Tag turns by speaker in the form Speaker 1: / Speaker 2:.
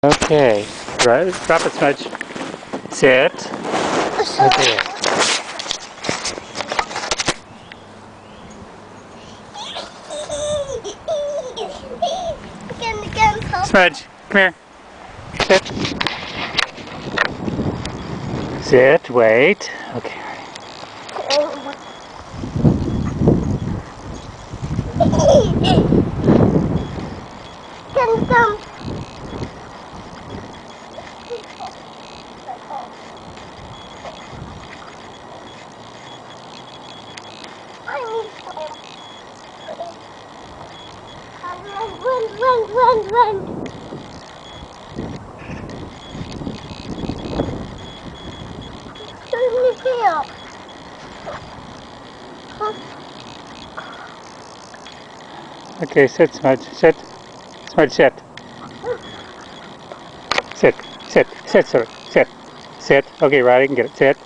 Speaker 1: Okay, right, drop it, Smudge. Sit. Okay. Smudge, come here. Sit. Sit, wait. Okay.
Speaker 2: Come. Run. Turn the tail.
Speaker 1: Okay, sit, Smudge. Sit. Smudge, sit. Sit. Sit. Sit, sir. Sit. Sit. Okay, Riley can get it. Sit.